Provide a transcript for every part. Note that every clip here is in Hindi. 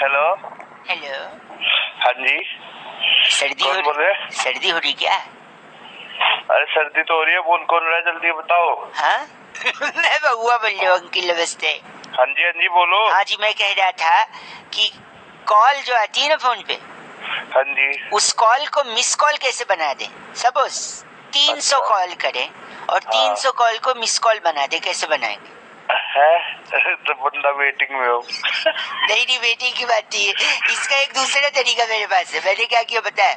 Hello hello. हाँ जी, कौन बोल रहे हैं? सर्दी हो रही क्या? अरे सर्दी तो हो रही है, कौन रहा है, जल्दी बताओ। हाँ मैं बउआ बोल रहा हूँ अंकिल, नमस्ते। हाँ जी बोलो। हाँ जी, मैं कह रहा था कि कॉल जो आती है ना फोन पे, हाँ जी, उस कॉल को मिस कॉल कैसे बना दे? सपोज 300 कॉल करें और 300 कॉल को मिस कॉल बना दे, कैसे बनाएंगे? है तो बंदा वेटिंग में हो। नहीं वेटिंग की बात नहीं है, इसका एक दूसरा तरीका मेरे पास है। मैंने क्या किया पता है?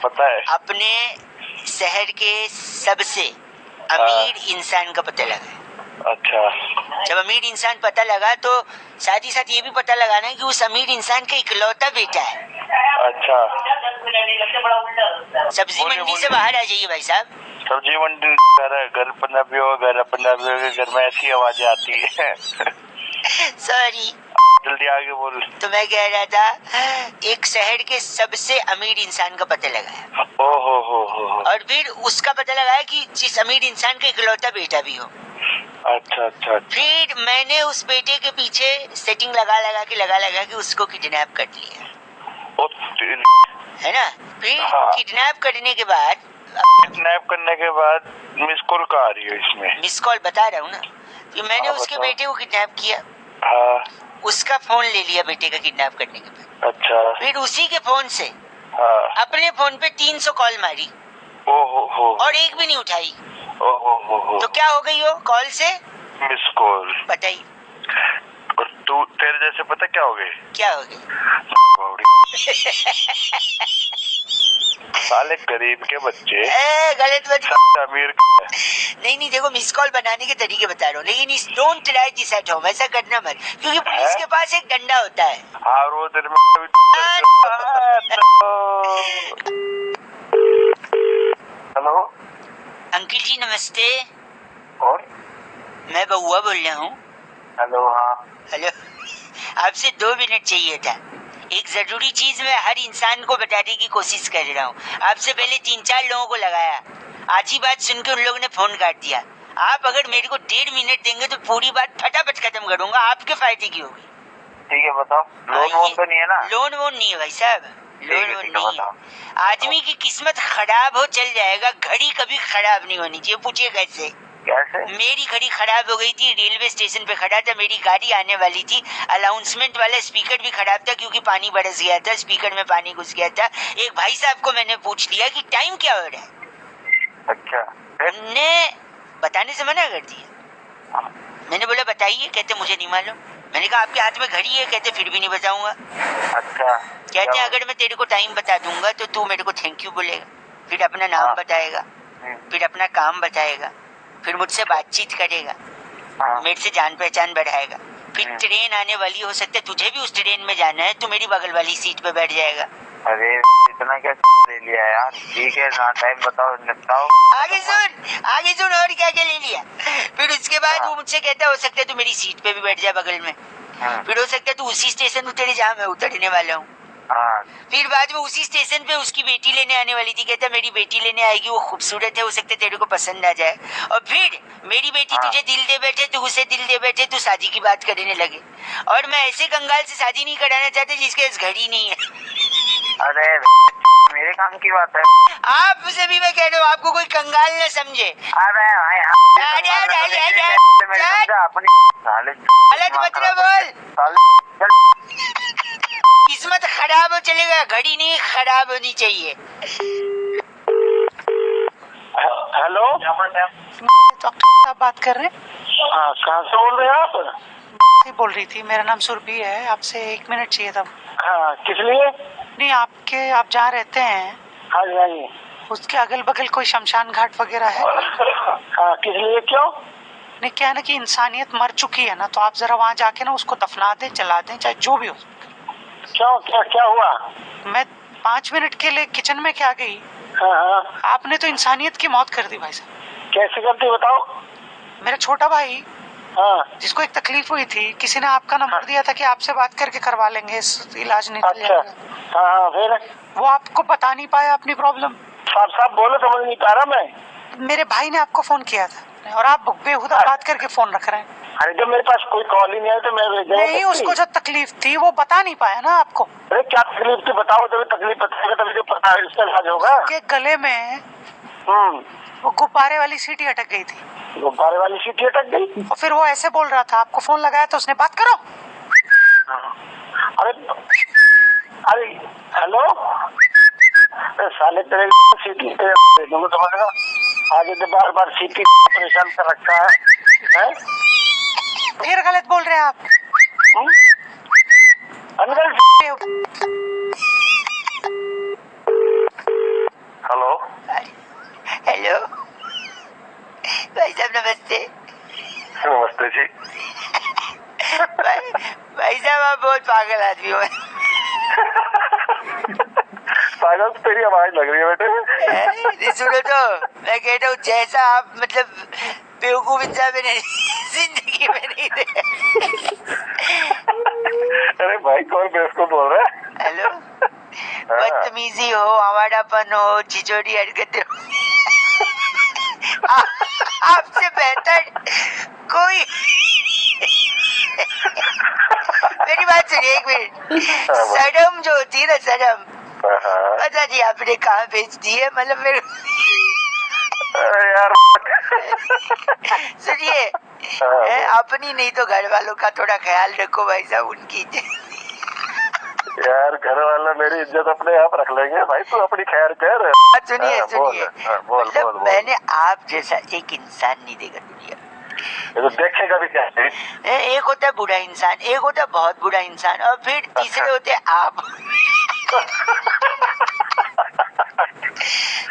पता है? अपने शहर के सबसे अमीर इंसान का पता लगा। अच्छा। जब अमीर इंसान पता लगा तो साथ ही साथ ये भी पता लगाना है कि उस अमीर इंसान का इकलौता बेटा है। अच्छा। सब्जी मंडी से बाहर आ जाइए भाई साहब। सब्जी मंडी घर पंजाबी हो, घर में ऐसी आवाजें आती है। सॉरी, जल्दी आगे बोल। तो मैं कह रहा था एक शहर के सबसे अमीर इंसान का पता लगाया। हो। और फिर उसका पता लगाया कि जिस अमीर इंसान का इकलौता बेटा भी हो। अच्छा। फिर मैंने उस बेटे के पीछे सेटिंग लगा के उसको किडनैप कर लिया, है ना? फिर किडनैप करने के बाद मिस कॉल का आ रही है इसमें। मिस कॉल बता रहा हूँ ना। फिर मैंने उसके बेटे को किडनैप किया। उसका फोन ले लिया बेटे का किडनैप करने के बाद। अच्छा। फिर उसी के फोन से अपने फोन पे 300 कॉल मारी। और एक भी नहीं उठाई। तो क्या हो गई हो कॉल से? Miss call. बताइए। और तू तेरे जैसे पता क्या हो गई? क्या हो गई? साले गरीब के बच्चे। गलत मत अमीर। नहीं देखो, मिस कॉल बनाने के तरीके बता रहा हूँ, लेकिन don't try this at home, ऐसा करना मत, क्योंकि पुलिस के पास एक डंडा होता है। और वो तेरे में हेलो अंकिल जी नमस्ते। कौन? मैं बउआ बोल रहा हूँ। हेलो। हाँ हेलो, आपसे 2 मिनट चाहिए था। एक जरूरी चीज मैं हर इंसान को बताने की कोशिश कर रहा हूँ। आपसे पहले 3-4 लोगों को लगाया, आज ही बात सुन के उन लोगों ने फोन काट दिया। आप अगर मेरे को 1.5 मिनट देंगे तो पूरी बात फटाफट खत्म करूंगा, आपके फायदे की होगी। ठीक है बताओ। लोन वोन तो नहीं है ना? लोन वोन नहीं है भाई साहब, लोन वोन नहीं है। आदमी की किस्मत खराब हो चल जाएगा, घड़ी कभी खराब नहीं होनी चाहिए। पूछिए कैसे? मेरी घड़ी खराब हो गई थी, रेलवे स्टेशन पे खड़ा था, मेरी गाड़ी आने वाली थी, अनाउंसमेंट वाला स्पीकर भी खराब था क्योंकि पानी बरस गया था, स्पीकर में पानी घुस गया था। एक भाई साहब को मैंने पूछ लिया कि टाइम क्या हो रहा है। अच्छा। उनने बताने से मना कर दिया। मैंने बोला बताइए, कहते मुझे नहीं मालूम। मैंने कहा आपके हाथ में घड़ी है, कहते फिर भी नहीं बताऊंगा। अच्छा। कहते अगर मैं तेरे को टाइम बता दूंगा तो तू मेरे को थैंक यू बोलेगा, फिर अपना नाम बताएगा, फिर अपना काम बताएगा, फिर मुझसे बातचीत करेगा, मेरे से जान पहचान बढ़ाएगा। फिर ट्रेन आने वाली, हो सकता है तुझे भी उस ट्रेन में जाना है, तू मेरी बगल वाली सीट पे बैठ जाएगा। अरे इतना क्या ले लिया यार? ठीक है ना, टाइम बताओ, निपटाओ। आगे सुन और क्या क्या ले लिया। फिर उसके बाद वो मुझसे कहता हो सकता है तू मेरी सीट पे भी बैठ जाए बगल में, फिर हो सकता है तू उसी स्टेशन उतरे जहाँ मैं उतरने वाला हूँ। फिर बाद में उसी स्टेशन पे उसकी बेटी लेने आने वाली थी, कहता मेरी बेटी लेने आएगी, वो खूबसूरत है, हो सकता है तेरे को पसंद आ जाए। और फिर मेरी बेटी तुझे दिल दे बैठे, तू उसे दिल दे बैठे, तू शादी की बात करने लगे। और मैं ऐसे कंगाल से शादी नहीं कराना चाहता जिसके पास घड़ी नहीं है। अरे मेरे काम की बात है। आपसे भी मैं कह रहा हूँ, आपको कोई कंगाल न समझे। अरे गलत मतलब बोल, किस्मत खराब हो चलेगा, घड़ी नहीं खराब होनी चाहिए। हेलो, तो आप बात कर रहे हैं? हाँ, कहाँ से बोल रहे हैं आप? बोल रही थी, मेरा नाम सुरभि है, आपसे 1 मिनट चाहिए था। हाँ, किस लिए? नहीं, आप जहाँ रहते हैं हाँ जी, उसके अगल बगल कोई शमशान घाट वगैरह है? हाँ, किस लिए? क्यों? नहीं, क्या है ना कि इंसानियत मर चुकी है ना, तो आप जरा वहाँ जाके ना उसको दफना दें, जला दें, चाहे जो भी हो। क्यों, क्या हुआ? मैं 5 मिनट के लिए किचन में क्या गई। हाँ। आपने तो इंसानियत की मौत कर दी भाई साहब। कैसे कर दी बताओ? मेरा छोटा भाई, जिसको एक तकलीफ हुई थी, किसी ने आपका नंबर दिया था कि आपसे बात करके करवा लेंगे, इलाज नहीं चल जाएगा। हाँ, फिर वो आपको बता नहीं पाया अपनी प्रॉब्लम। साहब बोलो, समझ नहीं पा रहा मैं। मेरे भाई ने आपको फोन किया था और आप बेहुदा बात करके फोन रख रहे हैं। अरे जब मेरे पास कोई कॉल ही नहीं आया तो मैं नहीं, उसको जो तकलीफ थी वो बता नहीं पाया ना आपको। अरे क्या तकलीफ थी बताओ, तभी तकलीफ बताएगा तभी तो पता है इसका इलाज होगा। के गले में वो गुब्बारे वाली सीटी अटक गई थी। गुब्बारे वाली सीटी अटक गई और फिर वो ऐसे बोल रहा था, आपको फोन लगाया तो उसने बात करो। अरे अरे हेलो, साले तेरे सीटी पे समझेगा, आगे तो बार बार सीटी परेशान कर रखा है? फिर गलत बोल रहे हैं आप। अंकल हेलो हेलो भाई साहब नमस्ते। नमस्ते जी। भाई साहब आप बहुत पागल आदमी हो। पागल तेरी आवाज लग रही है बेटे। सुनो तो मैं कहता हूँ जैसा आप मतलब बेवकूफ इंसान मैंने जिंदगी में नहीं देखा। अरे भाई कौन बेवकूफ बोल रहा है? हेलो, बदतमीजी हो, आवारापन हो, छिछोटी हरकतें हो, आपसे बेहतर कोई। मेरी बात सुनिए एक मिनट। सडम जो होती है ना, सडम, पता जी आपने कहाँ बेच दी है? मतलब मेरे यार सुनिए, अपनी नहीं तो घर वालों का थोड़ा ख्याल रखो भाई साहब, उनकी यार घर वाला मेरी इज्जत अपने आप रख लेंगे भाई, तू अपनी खैर कर। सुनिए सुनिए, मतलब मैंने आप जैसा एक इंसान नहीं देखा दुनिया। तो देखेगा भी क्या? एक होता है बुरा इंसान, एक होता है बहुत बुरा इंसान, और फिर तीसरे होते हैं आप।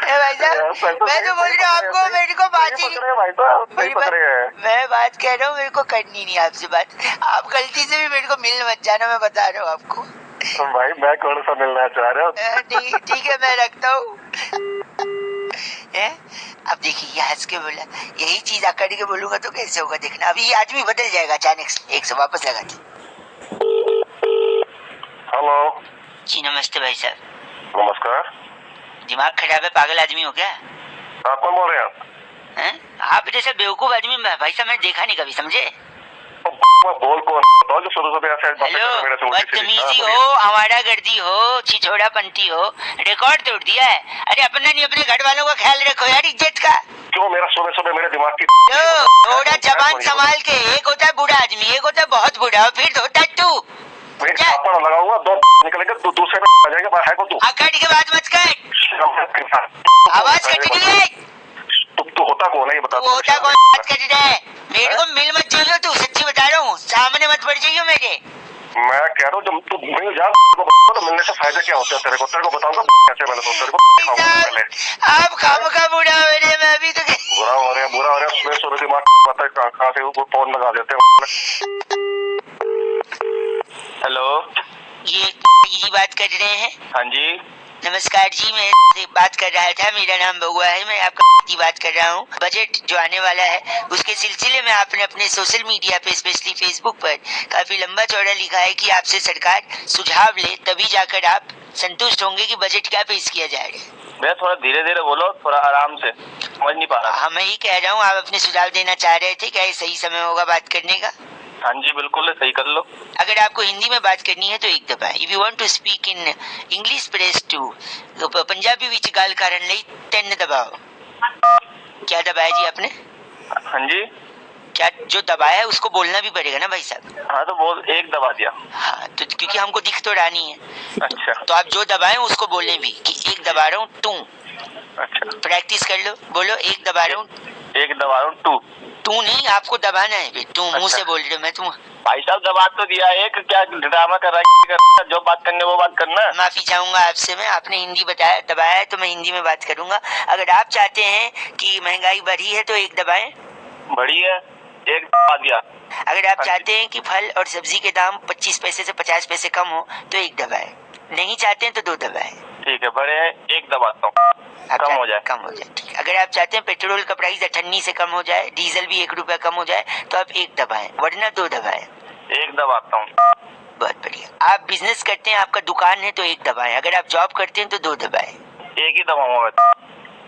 भाई साहब मैं तो बोल रहा हूँ आपको, मेरे को बात ही मैं बात कह रहा हूँ, मेरे को करनी नहीं आपसे बात। आप गलती से भी मेरे को मिल मत जाना, मैं बता रहा हूँ आपको। भाई मैं कौन सा मिलना चाह रहा हूँ? ठीक है मैं रखता हूँ। अब देखिए ये हंस के बोला, यही चीज आकर के बोलूंगा तो कैसे होगा देखना। अभी ये आदमी बदल जाएगा अचानक से, एक से वापस लगा दी। हेलो जी नमस्ते भाई साहब। नमस्कार। दिमाग खराब है, पागल आदमी हो क्या? आप कौन बोल रहे हैं? आप जैसे बेवकूफ आदमी भाई साहब मैंने देखा नहीं कभी, समझे? बोल कौन? तो शुरू से हेलो, बदतमीजी हो, आवारा गर्दी हो, छिछोड़ा पंथी हो, रिकॉर्ड तोड़ दिया है। अरे अपना नहीं अपने घर वालों का ख्याल रखो यार, इज्जत का। क्यों मेरा सुबह सुबह मेरे दिमाग की थोड़ा जबान संभाल के। एक होता है बुरा आदमी, एक होता है बहुत बुरा, और फिर होता है तू। लगाऊंगा दो निकलेंगे, तू दूसरे में आ जाएगा। है को तू अकड़ के बात मत कर, आवाज कट रही है। तू होता कौन है ये बता? होता कौन बात कर रहा है? मेरे को मिल मत जाइयो, तू सच्ची बता रहा हूँ, सामने मत पड़ जाइयो मेरे। मैं कह रहा हूँ जब तू मिल जा तो मिलने से फायदा क्या होता है तेरे को बताऊंगा कैसे मैंने तेरे को। आप खामखा बुरा हो रहे, मैं अभी तो बुरा हो रहा है सुबह सुबह दिमाग पता है कहाँ से वो फोन लगा देते हैं। हेलो ये बात कर रहे हैं? हाँ जी नमस्कार जी, मैं बात कर रहा था, मेरा नाम बउआ है, मैं आपका बात कर रहा हूँ। बजट जो आने वाला है उसके सिलसिले में आपने अपने सोशल मीडिया पे, स्पेशली फेसबुक पर काफी लंबा चौड़ा लिखा है कि आपसे सरकार सुझाव ले तभी जाकर आप संतुष्ट होंगे कि बजट क्या पेश किया जा रहा है। मैं थोड़ा धीरे धीरे बोलो, थोड़ा आराम से, समझ नहीं पा रहा। हाँ मैं ही कह रहा हूँ, आप अपने सुझाव देना चाह रहे थे, क्या ये सही समय होगा बात करने का? हाँ जी बिल्कुल सही कर लो। अगर आपको हिंदी में बात करनी है तो एक दबाएं। If you want to speak in English press 2, Punjabi विच गाल करन लई 3 दबाओ। क्या दबाया जी आपने? हाँ जी क्या जो दबाया है उसको बोलना भी पड़ेगा ना भाई साहब? हाँ तो बोल, एक दबा दिया। हाँ तो क्योंकि हमको दिख तो रहा नहीं है। अच्छा तो आप जो दबाएं उसको बोलने भी कि एक दबा रहा हूँ टू। अच्छा प्रैक्टिस कर लो, बोलो एक दबा रहा हूँ। एक दबा रहा हूँ टू। तू नहीं, आपको दबाना है। तू मुंह से बोल रहे, मैं तुम भाई साहब दबा तो दिया एक, क्या ड्रामा कर रहा है? जो बात करने वो बात करना। माफी चाहूंगा आपसे मैं, आपने हिंदी बताया दबाया है तो मैं हिंदी में बात करूंगा। अगर आप चाहते हैं कि महंगाई बढ़ी है तो एक दबाएं। बढ़ी है, एक दबा दिया। अगर आप चाहते हैं कि फल और सब्जी के दाम 25 पैसे से 50 पैसे कम हो तो एक दबाएं। नहीं चाहते हैं तो 2 दबाएं। ठीक है, बड़े एक दबाता हूँ, कम हो जाए। कम हो जाए, ठीक है। अगर आप चाहते हैं पेट्रोल का प्राइस 98 से कम हो जाए, डीजल भी 1 रुपया कम हो जाए तो आप एक दबाएं, वरना 2 दबाएं। एक दबाता हूँ। बहुत बढ़िया। आप बिजनेस करते हैं, आपका दुकान है तो एक दबाएं। अगर आप जॉब करते हैं तो 2 दबाएं। एक ही दबाऊंगा।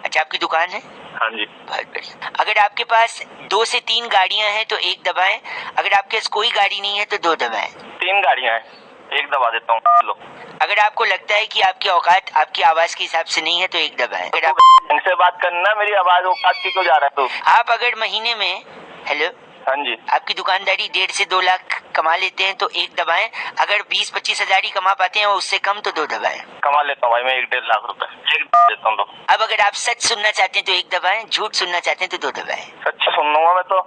अच्छा आपकी दुकान है? हाँ जी। बहुत बढ़िया। अगर आपके पास 2 से 3 गाड़ियां हैं तो एक दबाएं, अगर आपके पास कोई गाड़ी नहीं है तो 2 दबाएं। 3 गाड़ियां हैं, एक दबा देता हूँ। लो। अगर आपको लगता है कि आपकी औकात आपकी आवाज के हिसाब से नहीं है तो एक दबाएं। अगर आप इनसे बात करना, मेरी आवाज औकात की क्यों जा रहा है तू? आप अगर महीने में हेलो हाँ जी। आपकी दुकानदारी 1.5 से 2 लाख कमा लेते हैं तो एक दबाएं, अगर 20-25 हजार ही कमा पाते हैं उससे कम तो 2 दबाएं। कमा लेता हूँ भाई मैं 1-1.5 लाख रुपए, एक देता हूँ। अब अगर आप सच सुनना चाहते हैं तो एक दबाएं, झूठ सुनना चाहते हैं तो 2 दबाएं। सच सुन लूंगा मैं तो।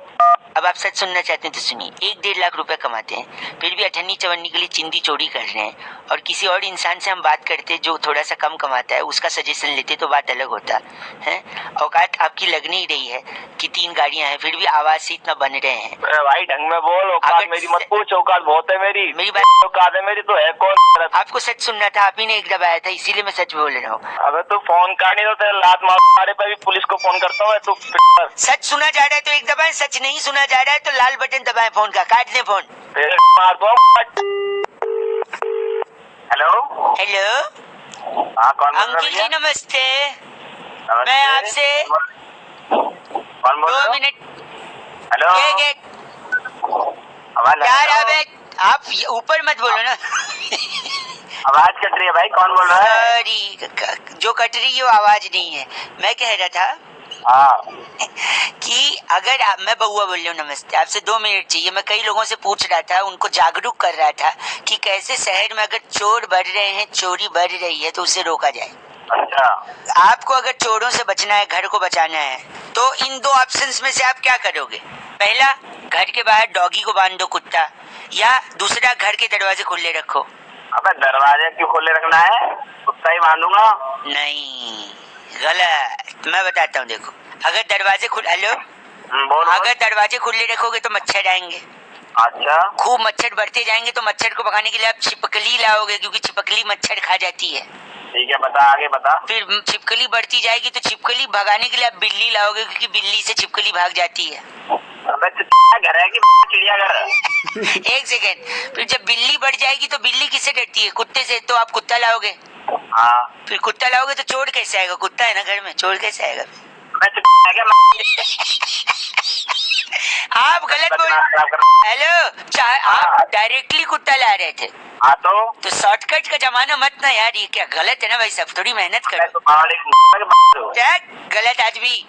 अब आप सच सुनना चाहते हैं तो सुनिए, 1-1.5 लाख रुपए कमाते हैं, फिर भी अठन्नी चवन्नी के लिए चिंदी चोरी कर रहे हैं, और किसी और इंसान से हम बात करते जो थोड़ा सा कम कमाता है उसका सजेशन लेते तो बात अलग होता है। औकात आपकी लग नहीं रही है कि 3 गाड़ियां हैं, फिर भी आवाज से इतना बन रहे हैं। भाई ढंग में बोल, औकात मेरी मत पूछ, औकात बहुत है मेरी। मेरी बात औकात है मेरी तो है कौन? आपको सच सुनना था, आप ही ने एक दबाया था, इसीलिए मैं सच बोल रहा हूँ। अबे तू फोन काट नहीं तो तेरे लात मारे पे भी पुलिस को फोन करता हूँ तू। सच सुना जा रहा है तो एक दबाएं, सच नहीं सुना जा रहा है तो लाल बटन दबाएं फोन का, काट दें फोन। मार दो। हेलो हेलो हाँ, कौन बोल रहा अंकिल जी है? नमस्ते। नमस्ते। मैं आपसे कौन बोल रहे 2 हो? मिनट हेलो आवाज यार आप ऊपर मत बोलो ना। आवाज कट रही है भाई, कौन बोल रहा है? सॉरी, जो कट रही है वो आवाज नहीं है। मैं कह रहा था हाँ कि अगर मैं बउआ बोल रहा हूँ, नमस्ते, आपसे 2 मिनट चाहिए। मैं कई लोगों से पूछ रहा था, उनको जागरूक कर रहा था कि कैसे शहर में अगर चोर बढ़ रहे हैं, चोरी बढ़ रही है तो उसे रोका जाए। अच्छा, आपको अगर चोरों से बचना है, घर को बचाना है, तो इन 2 ऑप्शंस में से आप क्या करोगे? पहला, घर के बाहर डॉगी को बांध दो, कुत्ता, या दूसरा, घर के दरवाजे खुले रखो। अबे दरवाजे क्यों खोले रखना है? कुत्ता ही बांधूंगा। नहीं, गलत। मैं बताता हूँ, देखो, अगर दरवाजे हेलो बोल। अगर दरवाजे खुले रखोगे तो मच्छर आएंगे। अच्छा, खूब मच्छर बढ़ते जाएंगे तो मच्छर को भगाने के लिए आप छिपकली लाओगे, क्योंकि छिपकली मच्छर खा जाती है। ठीक है, बता आगे बता। फिर छिपकली बढ़ती जाएगी तो छिपकली भगाने के लिए आप बिल्ली लाओगे, क्योंकि बिल्ली से छिपकली भाग जाती है। अबे घर है कि चिड़ियाघर? एक सेकेंड, फिर जब बिल्ली बढ़ जाएगी तो बिल्ली किससे डरती है? कुत्ते से, तो आप कुत्ता लाओगे। हाँ, फिर कुत्ता लाओगे तो चोर कैसे आएगा? कुत्ता है ना घर में, चोर कैसे आएगा? आप गलत बोल। हेलो, आप डायरेक्टली कुत्ता ला रहे थे। हाँ तो शॉर्टकट का जमाना मत ना यार, ये क्या गलत है ना भाई, सब थोड़ी मेहनत करो। तो गलत आज भी।